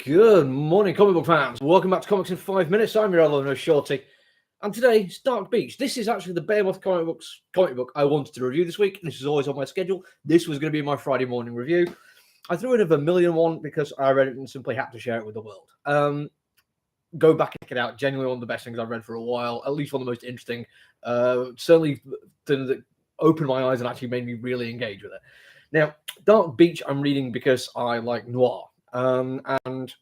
Good morning, comic book fans. Welcome back to Comics in 5 Minutes. I'm your other Shorty. And today, it's Dark Beach. This is actually the Behemoth comic book I wanted to review this week. This is always on my schedule. This was going to be my Friday morning review. I threw in a Vermilion one because I read it and simply had to share it with the world. Go back and check it out. Genuinely one of the best things I've read for a while. At least one of the most interesting. Certainly that opened my eyes and actually made me really engage with it. Now, Dark Beach I'm reading because I like noir. And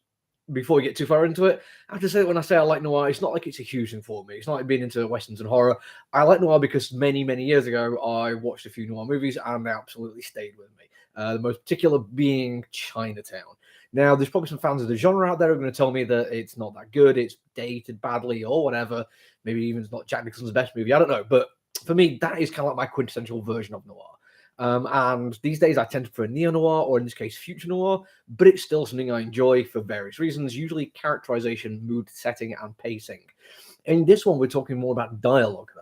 before we get too far into it, I have to say that when I say I like noir, it's not like it's a huge thing for me. It's not like being into westerns and horror. I like noir because many, many years ago, I watched a few noir movies and they absolutely stayed with me. The most particular being Chinatown. Now, there's probably some fans of the genre out there who are going to tell me that it's not that good, it's dated badly or whatever. Maybe even it's not Jack Nicholson's best movie. I don't know. But for me, that is kind of like my quintessential version of noir. And these days I tend to prefer neo-noir, or in this case, future noir, but it's still something I enjoy for various reasons, usually characterization, mood, setting, and pacing. In this one, we're talking more about dialogue, though.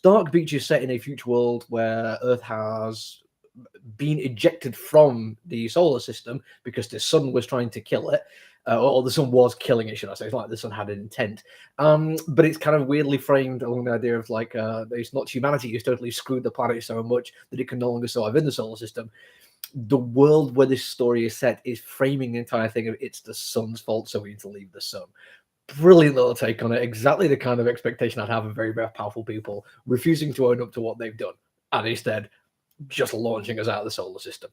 Dark Beach is set in a future world where Earth has been ejected from the solar system because the sun was trying to kill it. Or the sun was killing it, should I say. It's not like the sun had an intent. But it's kind of weirdly framed along the idea of like, it's not humanity who's totally screwed the planet so much that it can no longer survive in the solar system. The world where this story is set is framing the entire thing of it's the sun's fault, so we need to leave the sun. Brilliant little take on it. Exactly the kind of expectation I'd have of very, very powerful people refusing to own up to what they've done. And instead, just launching us out of the solar system.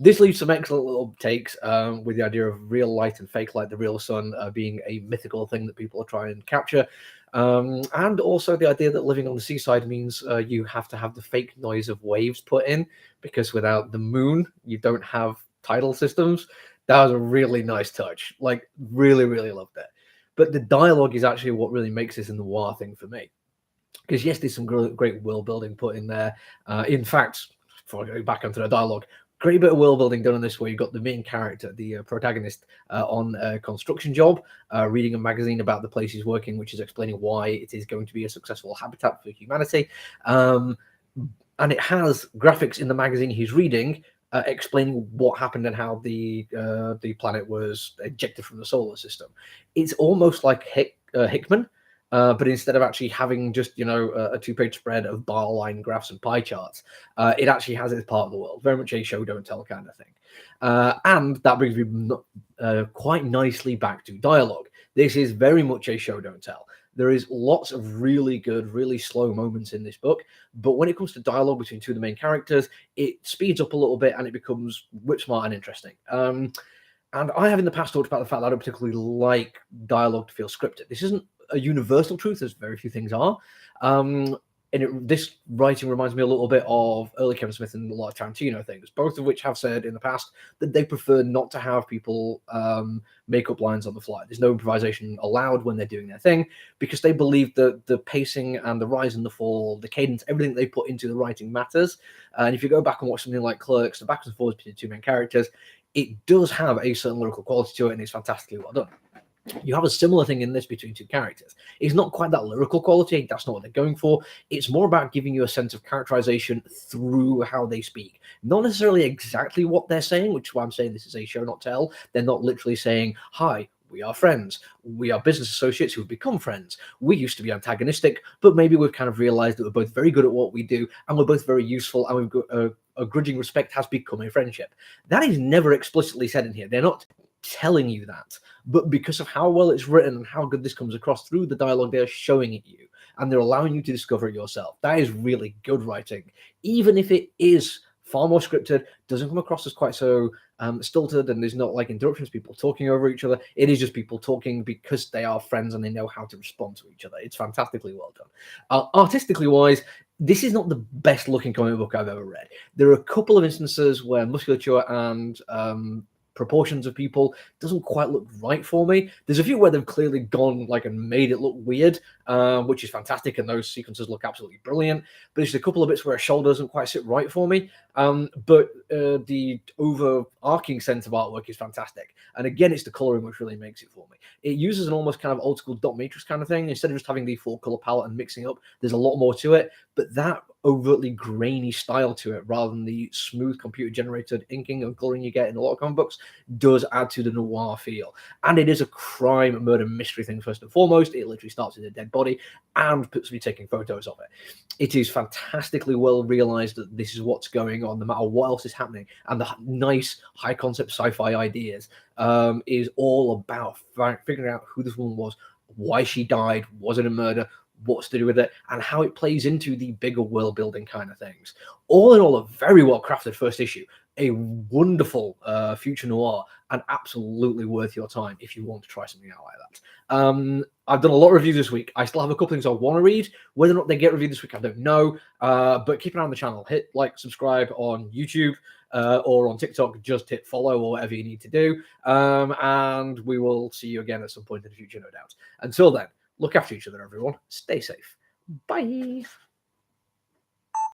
This leaves some excellent little takes with the idea of real light and fake light, the real sun being a mythical thing that people are trying to capture. And also the idea that living on the seaside means you have to have the fake noise of waves put in, because without the moon, you don't have tidal systems. That was a really nice touch. Like, really, really loved it. But the dialogue is actually what really makes this a noir thing for me. Because yes, there's some great world building put in there. In fact, before I go back onto the dialogue, great bit of world building done in this where you've got the main character, the protagonist, on a construction job, reading a magazine about the place he's working, which is explaining why it is going to be a successful habitat for humanity. And it has graphics in the magazine he's reading explaining what happened and how the planet was ejected from the solar system. It's almost like Hickman. But instead of actually having just, a two-page spread of bar line graphs and pie charts, it actually has its part of the world. Very much a show, don't tell kind of thing. And that brings me quite nicely back to dialogue. This is very much a show, don't tell. There is lots of really good, really slow moments in this book. But when it comes to dialogue between two of the main characters, it speeds up a little bit and it becomes whip smart and interesting. And I have in the past talked about the fact that I don't particularly like dialogue to feel scripted. This isn't a universal truth, as very few things are. This writing reminds me a little bit of early Kevin Smith and a lot of Tarantino things, both of which have said in the past that they prefer not to have people make up lines on the fly. There's no improvisation allowed when they're doing their thing, because they believe that the pacing and the rise and the fall, the cadence, everything they put into the writing matters. And if you go back and watch something like Clerks, the backwards and forwards between the two main characters, it does have a certain lyrical quality to it, and it's fantastically well done. You have a similar thing in this between two characters. It's not quite that lyrical quality. That's not what they're going for. It's more about giving you a sense of characterization through how they speak. Not necessarily exactly what they're saying, which is why I'm saying this is a show, not tell. They're not literally saying, hi, we are friends. We are business associates who have become friends. We used to be antagonistic, but maybe we've kind of realized that we're both very good at what we do, and we're both very useful, and we've got a grudging respect has become a friendship. That is never explicitly said in here. They're not telling you that, but because of how well it's written and how good this comes across through the dialogue, they're showing it you and they're allowing you to discover it yourself. That is really good writing, even if it is far more scripted, doesn't come across as quite so stilted, and there's not like interruptions, people talking over each other. It is just people talking because they are friends and they know how to respond to each other. It's fantastically well done. Artistically wise, this is not the best looking comic book I've ever read. There are a couple of instances where musculature and proportions of people doesn't quite look right for me. There's a few where they've clearly gone like and made it look weird, which is fantastic, and those sequences look absolutely brilliant. But there's a couple of bits where a shoulder doesn't quite sit right for me. But the overarching sense of artwork is fantastic. And again, it's the coloring which really makes it for me. It uses an almost kind of old school dot matrix kind of thing. Instead of just having the full color palette and mixing up, there's a lot more to it. But that overtly grainy style to it, rather than the smooth computer generated inking and coloring you get in a lot of comic books, does add to the noir feel. And it is a crime, murder, mystery thing first and foremost. It literally starts with a dead body and puts me taking photos of it. It is fantastically well realized that this is what's going on, no matter what else is happening. And the nice high concept sci-fi ideas is all about figuring out who this woman was, why she died, was it a murder, what's to do with it, and how it plays into the bigger world building kind of things. All in all, a very well crafted first issue, a wonderful future noir, and absolutely worth your time if you want to try something out like that. I've done a lot of reviews this week. I still have a couple things I want to read. Whether or not they get reviewed this week, I don't know. But keep an eye on the channel. Hit like, subscribe on YouTube or on TikTok. Just hit follow or whatever you need to do. And we will see you again at some point in the future, no doubt. Until then, look after each other, everyone. Stay safe. Bye.